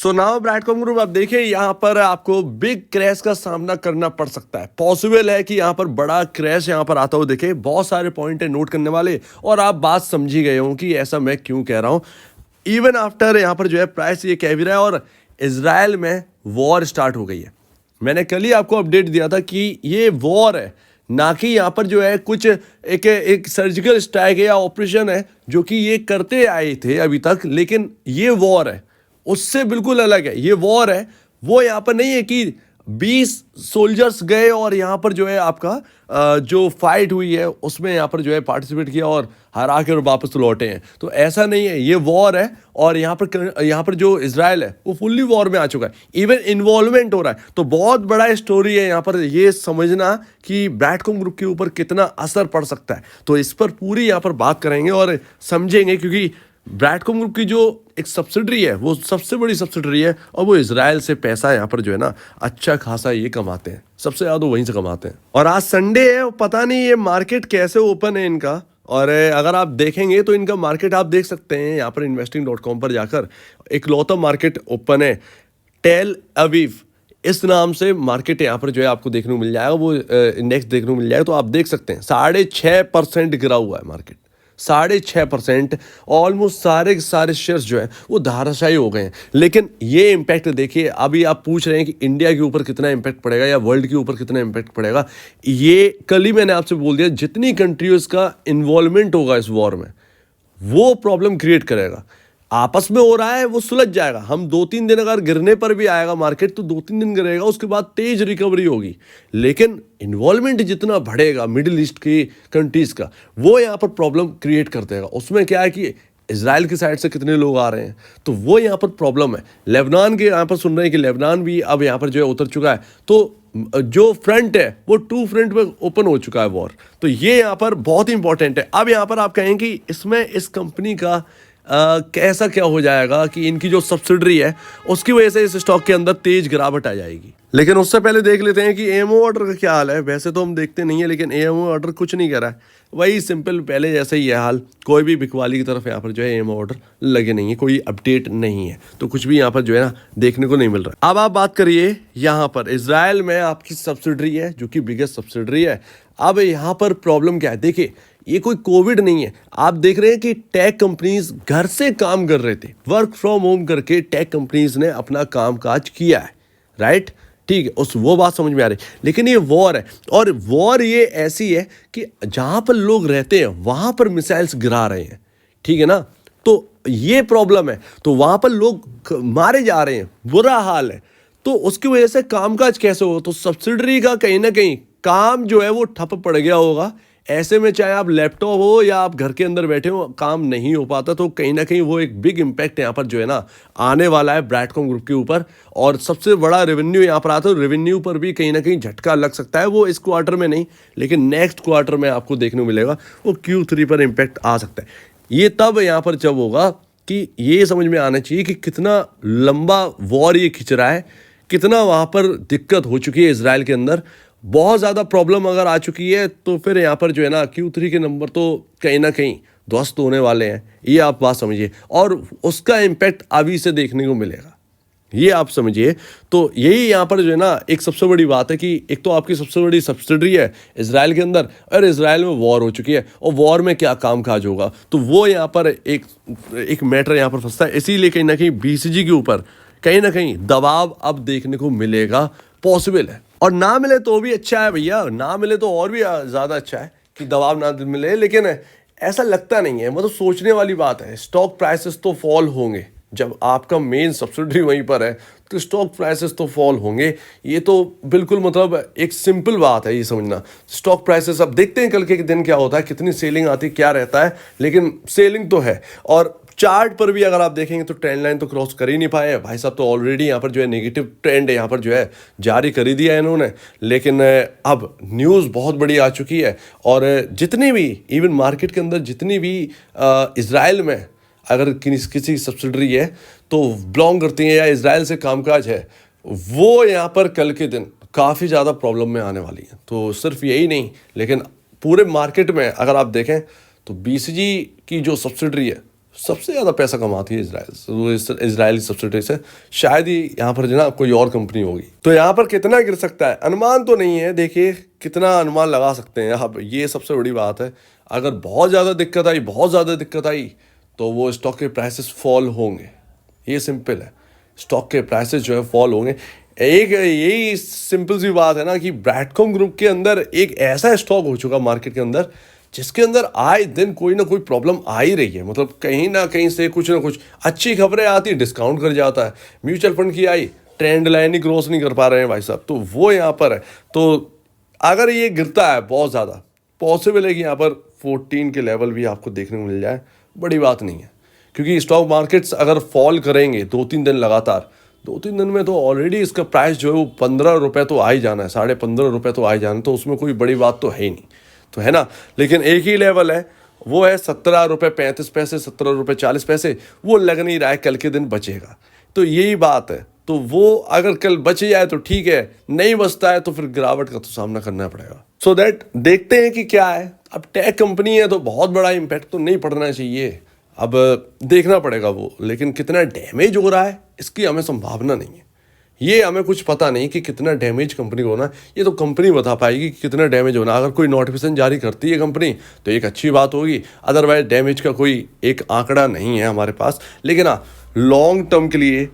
So now ब्रैडकॉम group, आप देखिए यहाँ पर आपको बिग क्रैश का सामना करना पड़ सकता है। पॉसिबल है कि यहाँ पर बड़ा क्रैश यहाँ पर आता हो। देखिए बहुत सारे पॉइंट है नोट करने वाले, और आप बात समझ ही गए हो कि ऐसा मैं क्यों कह रहा हूँ। इवन आफ्टर यहाँ पर जो है प्राइस ये कह भी रहा है, और इसराइल में वॉर स्टार्ट हो गई है। मैंने कल ही आपको अपडेट दिया था कि ये वॉर है, ना कि यहाँ पर जो है कुछ एक सर्जिकल स्ट्राइक है या ऑपरेशन है जो कि ये करते आए थे अभी तक, लेकिन ये वॉर है, उससे बिल्कुल अलग है। ये वॉर है, वो यहाँ पर नहीं है कि 20 सोल्जर्स गए और यहाँ पर जो है आपका जो फाइट हुई है उसमें यहाँ पर जो है पार्टिसिपेट किया और हरा के और वापस लौटे हैं। तो ऐसा नहीं है, ये वॉर है, और यहाँ पर जो इजराइल है वो फुल्ली वॉर में आ चुका है, इवन इन्वॉल्वमेंट हो रहा है। तो बहुत बड़ा स्टोरी है यहाँ पर, ये समझना कि ब्रैडकॉम ग्रुप के ऊपर कितना असर पड़ सकता है। तो इस पर पूरी यहाँ पर बात करेंगे और समझेंगे, क्योंकि ब्रैडकॉम ग्रुप की जो एक सब्सिडरी है वो सबसे बड़ी सब्सिडरी है, और वो इजराइल से पैसा यहाँ पर जो है ना अच्छा खासा ये कमाते हैं, सबसे ज़्यादा वहीं से कमाते हैं। और आज संडे है, पता नहीं ये मार्केट कैसे ओपन है इनका, और अगर आप देखेंगे तो इनका मार्केट आप देख सकते हैं यहाँ पर investing.com पर जाकर। एक लौता मार्केट ओपन है, टेल अवीव इस नाम से मार्केट यहाँ पर जो है आपको देखने को मिल जाएगा, वो इंडेक्स देखने को मिल जाएगा। तो आप देख सकते हैं 6.5% गिरा हुआ है मार्केट, 6.5%। ऑलमोस्ट सारे के सारे शेयर्स जो है वो धाराशायी हो गए हैं। लेकिन ये इम्पैक्ट देखिए, अभी आप पूछ रहे हैं कि इंडिया के ऊपर कितना इम्पैक्ट पड़ेगा या वर्ल्ड के ऊपर कितना इम्पैक्ट पड़ेगा। ये कल ही मैंने आपसे बोल दिया, जितनी कंट्रीज का इन्वॉल्वमेंट होगा इस वॉर में वो प्रॉब्लम क्रिएट करेगा। आपस में हो रहा है वो सुलझ जाएगा। हम 2-3 दिन अगर गिरने पर भी आएगा मार्केट तो 2-3 दिन गिरेगा, उसके बाद तेज रिकवरी होगी। लेकिन इन्वॉल्वमेंट जितना बढ़ेगा मिडिल ईस्ट की कंट्रीज का, वो यहाँ पर प्रॉब्लम क्रिएट कर देगा। उसमें क्या है कि इजराइल की साइड से कितने लोग आ रहे हैं, तो वो यहाँ पर प्रॉब्लम है। लेबनान के यहाँ पर सुन रहे हैं कि लेबनान भी अब यहाँ पर जो है उतर चुका है, तो जो फ्रंट है वो 2 फ्रंट में ओपन हो चुका है वॉर। तो ये यहाँ पर बहुत इंपॉर्टेंट है। अब यहाँ पर आप कहें कि इसमें इस कंपनी का कैसा क्या हो जाएगा कि इनकी जो सब्सिडरी है उसकी वजह से इस स्टॉक के अंदर तेज गिरावट आ जाएगी। लेकिन उससे पहले देख लेते हैं कि एएमओ ऑर्डर का क्या हाल है। वैसे तो हम देखते नहीं है, लेकिन एएमओ ऑर्डर कुछ नहीं कर रहा है, वही सिंपल पहले जैसे ही है हाल। कोई भी बिकवाली की तरफ यहाँ पर जो है एएमओ ऑर्डर लगे नहीं है, कोई अपडेट नहीं है, तो कुछ भी यहाँ पर जो है ना देखने को नहीं मिल रहा है। अब आप बात करिए यहाँ पर इजराइल में आपकी सब्सिडरी है जो कि बिगेस्ट सब्सिडरी है। अब यहाँ पर प्रॉब्लम क्या है, देखिए ये कोई कोविड नहीं है। आप देख रहे हैं कि टेक कंपनीज घर से काम कर रहे थे, वर्क फ्रॉम होम करके टेक कंपनीज ने अपना काम काज किया है, राइट? ठीक है, वो बात समझ में आ रही। लेकिन ये वॉर है, और वॉर ये ऐसी है कि जहां पर लोग रहते हैं वहां पर मिसाइल्स गिरा रहे हैं, ठीक है ना? तो ये प्रॉब्लम है, तो वहां पर लोग मारे जा रहे हैं, बुरा हाल है। तो उसकी वजह से कामकाज कैसे होगा? तो सब्सिडरी का कहीं ना कहीं काम जो है वो ठप पड़ गया होगा। ऐसे में चाहे आप लैपटॉप हो या आप घर के अंदर बैठे हो, काम नहीं हो पाता। तो कहीं ना कहीं वो एक बिग इम्पैक्ट यहाँ पर जो है ना आने वाला है ब्रैडकॉम ग्रुप के ऊपर, और सबसे बड़ा रेवेन्यू यहाँ पर आता है। रेवेन्यू पर भी कहीं ना कहीं झटका लग सकता है, वो इस क्वार्टर में नहीं, लेकिन नेक्स्ट क्वार्टर में आपको देखने को मिलेगा, वो Q3 पर इम्पैक्ट आ सकता है। ये तब यहाँ पर जब होगा कि ये समझ में आना चाहिए कि कितना लंबा वॉर ये खिंच रहा है, कितना वहाँ पर दिक्कत हो चुकी है इसराइल के अंदर। बहुत ज़्यादा प्रॉब्लम अगर आ चुकी है तो फिर यहाँ पर जो है ना Q3 के नंबर तो कहीं ना कहीं ध्वस्त होने वाले हैं, ये आप बात समझिए। और उसका इम्पैक्ट अभी से देखने को मिलेगा, ये आप समझिए। तो यही यहाँ पर जो है ना एक सबसे बड़ी बात है कि एक तो आपकी सबसे बड़ी सब्सिडरी है इसराइल के अंदर, और इसराइल में वॉर हो चुकी है, और वॉर में क्या काम काज होगा, तो वो यहाँ पर एक मैटर यहाँ पर फंसता है। इसीलिए कहीं ना कहीं BCG के ऊपर कहीं ना कहीं दबाव अब देखने को मिलेगा, पॉसिबल है। और ना मिले तो भी अच्छा है भैया, ना मिले तो और भी ज़्यादा अच्छा है कि दबाव ना मिले। लेकिन ऐसा लगता नहीं है, मतलब सोचने वाली बात है। स्टॉक प्राइसेस तो फॉल होंगे, जब आपका मेन सब्सिडरी वहीं पर है तो स्टॉक प्राइसेस तो फॉल होंगे। ये तो बिल्कुल मतलब एक सिंपल बात है ये समझना। स्टॉक प्राइसेस अब देखते हैं कल के दिन क्या होता है, कितनी सेलिंग आती है, क्या रहता है, लेकिन सेलिंग तो है। और चार्ट पर भी अगर आप देखेंगे तो ट्रेंड लाइन तो क्रॉस कर ही नहीं पाए भाई साहब। तो ऑलरेडी यहाँ पर जो है नेगेटिव ट्रेंड यहाँ पर जो है जारी कर ही दिया है इन्होंने। लेकिन अब न्यूज़ बहुत बड़ी आ चुकी है, और जितनी भी इवन मार्केट के अंदर जितनी भी इजराइल में अगर किसी सब्सिडरी है तो बिलोंग करती है या इजराइल से कामकाज है, वो यहाँ पर कल के दिन काफ़ी ज़्यादा प्रॉब्लम में आने वाली है। तो सिर्फ यही नहीं, लेकिन पूरे मार्केट में अगर आप देखें तो BCG की जो सब्सिडरी है सबसे ज़्यादा पैसा कमाती है इजराइल, वो इजरायली सब्सिडी से। शायद ही यहाँ पर जो ना कोई और कंपनी होगी। तो यहाँ पर कितना गिर सकता है अनुमान तो नहीं है, देखिए कितना अनुमान लगा सकते हैं अब, ये सबसे बड़ी बात है। अगर बहुत ज़्यादा दिक्कत आई, बहुत ज़्यादा दिक्कत आई, तो वो स्टॉक के प्राइसेस फॉल होंगे, ये सिंपल है। स्टॉक के प्राइसेस जो है फॉल होंगे। एक यही सिंपल सी बात है ना कि ब्रैडकॉम ग्रुप के अंदर एक ऐसा स्टॉक हो चुका मार्केट के अंदर जिसके अंदर आए दिन कोई ना कोई प्रॉब्लम आ ही रही है। मतलब कहीं ना कहीं से कुछ ना कुछ अच्छी खबरें आती, डिस्काउंट कर जाता है। म्यूचुअल फंड की आई, ट्रेंड लाइन ही क्रॉस नहीं कर पा रहे हैं भाई साहब, तो वो यहाँ पर है। तो अगर ये गिरता है बहुत ज़्यादा, पॉसिबल है कि यहाँ पर 14 के लेवल भी आपको देखने को मिल जाए, बड़ी बात नहीं है। क्योंकि स्टॉक मार्केट्स अगर फॉल करेंगे 2-3 दिन लगातार, 2-3 दिन में तो ऑलरेडी इसका प्राइस जो है वो 15 रुपये तो आ ही जाना है, 15.5 रुपये तो आ ही जाना है, तो उसमें कोई बड़ी बात तो है ही नहीं, तो है ना। लेकिन एक ही लेवल है, वो है 17 रुपये 35 पैसे, 17 रुपये 40 पैसे, वो लग नहीं रहा है कल के दिन बचेगा। तो यही बात है। तो वो अगर कल बच जाए तो ठीक है, नहीं बचता है तो फिर गिरावट का तो सामना करना पड़ेगा। सो दैट देखते हैं कि क्या है। अब टेक कंपनी है तो बहुत बड़ा इम्पैक्ट तो नहीं पड़ना चाहिए, अब देखना पड़ेगा वो। लेकिन कितना डैमेज हो रहा है इसकी हमें संभावना नहीं है, ये हमें कुछ पता नहीं कि कितना डैमेज कंपनी को होना है। ये तो कंपनी बता पाएगी कि कितना डैमेज होना। अगर कोई नोटिफिकेशन जारी करती है कंपनी तो एक अच्छी बात होगी, अदरवाइज डैमेज का कोई एक आंकड़ा नहीं है हमारे पास। लेकिन हाँ, लॉन्ग टर्म के लिए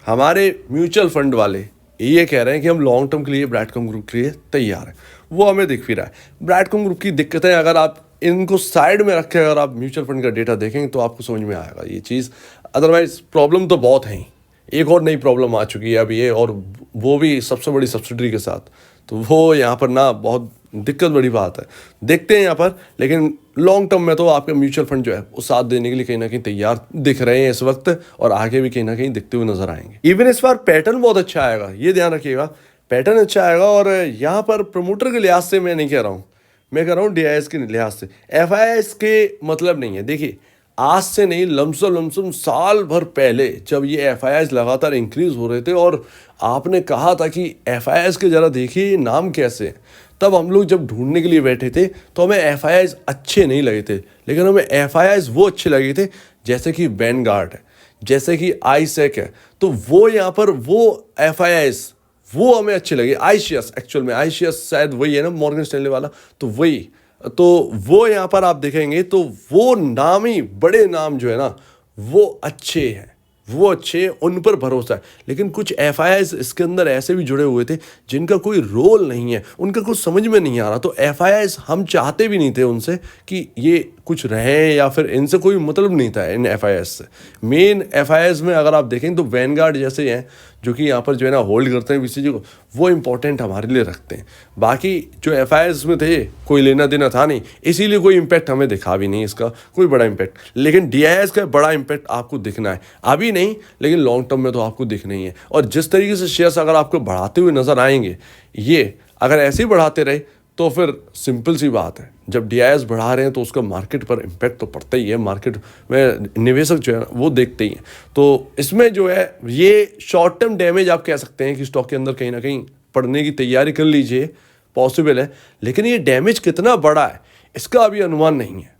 हमारे म्यूचुअल फंड वाले ये कह रहे हैं कि हम लॉन्ग टर्म के लिए ब्रैडकॉम ग्रुप के लिए तैयार हैं, वो हमें दिख भी रहा है। ब्रैडकॉम ग्रुप की दिक्कतें अगर आप इनको साइड में रखें, अगर आप म्यूचुअल फंड का डेटा देखेंगे तो आपको समझ में आएगा ये चीज़। अदरवाइज प्रॉब्लम तो बहुत है ही, एक और नई प्रॉब्लम आ चुकी है अब ये, और वो भी सबसे बड़ी सब्सिडी के साथ। तो वो यहाँ पर ना बहुत दिक्कत बड़ी बात है, देखते हैं यहाँ पर। लेकिन लॉन्ग टर्म में तो आपके म्यूचुअल फंड जो है वो साथ देने के लिए कहीं ना कहीं तैयार दिख रहे हैं इस वक्त, और आगे भी कहीं ना कहीं दिखते हुए नजर आएंगे। इवन इस बार पैटर्न बहुत अच्छा आएगा, ये ध्यान रखिएगा, पैटर्न अच्छा आएगा। और यहाँ पर प्रमोटर के लिहाज से मैं नहीं कह रहा हूँ, मैं कह रहा हूँ DIS के लिहाज से। FIS के मतलब नहीं है, देखिए आज से नहीं, लमसम साल भर पहले जब ये FIS लगातार इंक्रीज हो रहे थे और आपने कहा था कि FIS के ज़रा देखिए ये नाम कैसे है, तब हम लोग जब ढूंढने के लिए बैठे थे तो हमें FIS अच्छे नहीं लगे थे। लेकिन हमें FIS वो अच्छे लगे थे जैसे कि वैनगार्ड है, जैसे कि आईसेक है। तो वो यहाँ पर वो FIS वो हमें अच्छे लगे। आईसीएस, एक्चुअल में आईसीएस शायद वही है ना, मॉर्गन स्टैनली वाला, तो वही। तो वो यहाँ पर आप देखेंगे तो वो नाम ही, बड़े नाम जो है ना वो अच्छे हैं, वो अच्छे, उन पर भरोसा है। लेकिन कुछ FIS इसके अंदर ऐसे भी जुड़े हुए थे जिनका कोई रोल नहीं है, उनका कुछ समझ में नहीं आ रहा। तो FIS हम चाहते भी नहीं थे उनसे कि ये कुछ रहे, या फिर इनसे कोई मतलब नहीं था इन FIS से। मेन FIS में अगर आप देखें तो वैनगार्ड जैसे हैं जो कि यहाँ पर जो है ना होल्ड करते हैं BCG को, वो इंपॉर्टेंट हमारे लिए रखते हैं। बाकी जो FIS में थे कोई लेना देना था नहीं, इसीलिए कोई इम्पैक्ट हमें दिखा भी नहीं इसका, कोई बड़ा इम्पैक्ट। लेकिन DIS का बड़ा इम्पैक्ट आपको दिखना है, अभी नहीं लेकिन लॉन्ग टर्म में तो आपको दिखना ही है। और जिस तरीके से शेयर्स अगर आपको बढ़ाते हुए नजर आएंगे, ये अगर ऐसे ही बढ़ाते रहे तो फिर सिंपल सी बात है, जब DIS बढ़ा रहे हैं तो उसका मार्केट पर इम्पैक्ट तो पड़ता ही है। मार्केट में निवेशक जो है वो देखते ही हैं। तो इसमें जो है ये शॉर्ट टर्म डैमेज आप कह सकते हैं कि स्टॉक के अंदर कहीं ना कहीं पड़ने की तैयारी कर लीजिए, पॉसिबल है। लेकिन ये डैमेज कितना बड़ा है इसका अभी अनुमान नहीं है,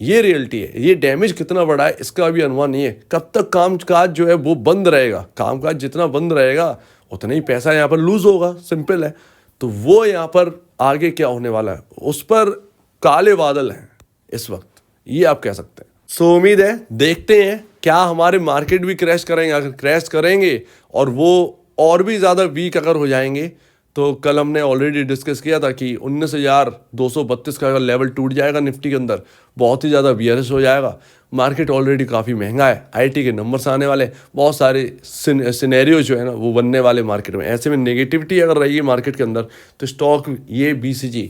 ये रियलिटी है। ये डैमेज कितना बड़ा है इसका अभी अनुमान नहीं है। कब तक कामकाज जो है वो बंद रहेगा, कामकाज जितना बंद रहेगा उतना ही पैसा यहाँ पर लूज होगा, सिंपल है। तो वो यहाँ पर आगे क्या होने वाला है उस पर काले बादल हैं इस वक्त, ये आप कह सकते हैं। सो उम्मीद है, देखते हैं क्या हमारे मार्केट भी क्रैश करेंगे। अगर क्रैश करेंगे और वो और भी ज़्यादा वीक अगर हो जाएंगे, तो कल हमने ऑलरेडी डिस्कस किया था कि 19,232 का अगर लेवल टूट जाएगा निफ्टी के अंदर, बहुत ही ज़्यादा बियरिश हो जाएगा। मार्केट ऑलरेडी काफ़ी महंगा है, IT के नंबर्स आने वाले, बहुत सारे सिनेरियो जो है ना वो बनने वाले मार्केट में। ऐसे में नेगेटिविटी अगर रही है मार्केट के अंदर तो स्टॉक ये BCG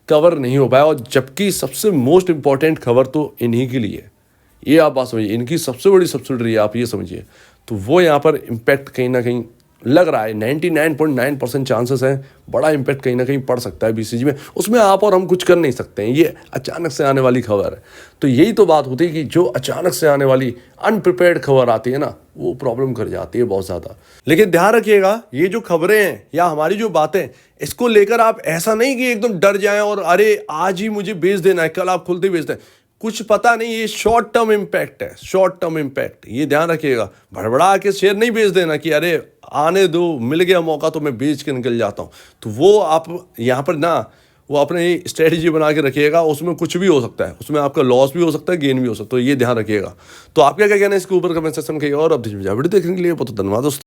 कवर नहीं हो पाया। और जबकि सबसे मोस्ट इंपॉर्टेंट खबर तो इन्हीं के लिए है, ये आप बात समझिए, इनकी सबसे बड़ी सब्सिडरी है, आप ये समझिए। तो वो यहाँ पर इम्पैक्ट कहीं ना कहीं लग रहा है, 99.9% चांसेस हैं बड़ा इम्पैक्ट कहीं ना कहीं पड़ सकता है BCG में। उसमें आप और हम कुछ कर नहीं सकते हैं, ये अचानक से आने वाली खबर है। तो यही तो बात होती है कि जो अचानक से आने वाली अनप्रिपेयर्ड खबर आती है ना, वो प्रॉब्लम कर जाती है बहुत ज़्यादा। लेकिन ध्यान रखिएगा, ये जो खबरें हैं या हमारी जो बातें, इसको लेकर आप ऐसा नहीं कि एकदम डर जाएं और अरे आज ही मुझे बेच देना है, कल आप खुलते बेच दें। कुछ पता नहीं, ये शॉर्ट टर्म इम्पैक्ट है, शॉर्ट टर्म इम्पैक्ट, ये ध्यान रखिएगा। भड़बड़ा के शेयर नहीं बेच देना कि अरे आने दो, मिल गया मौका तो मैं बेच के निकल जाता हूँ। तो वो आप यहाँ पर ना, वो अपने स्ट्रेटजी बना के रखिएगा, उसमें कुछ भी हो सकता है, उसमें आपका लॉस भी हो सकता है, गेन भी हो सकता है, तो ये ध्यान रखिएगा। तो आपका क्या कहना है इसके ऊपर कमेंट सेक्शन में कहिएगा। और अब वीडियो देखने के लिए बहुत धन्यवाद दोस्तों।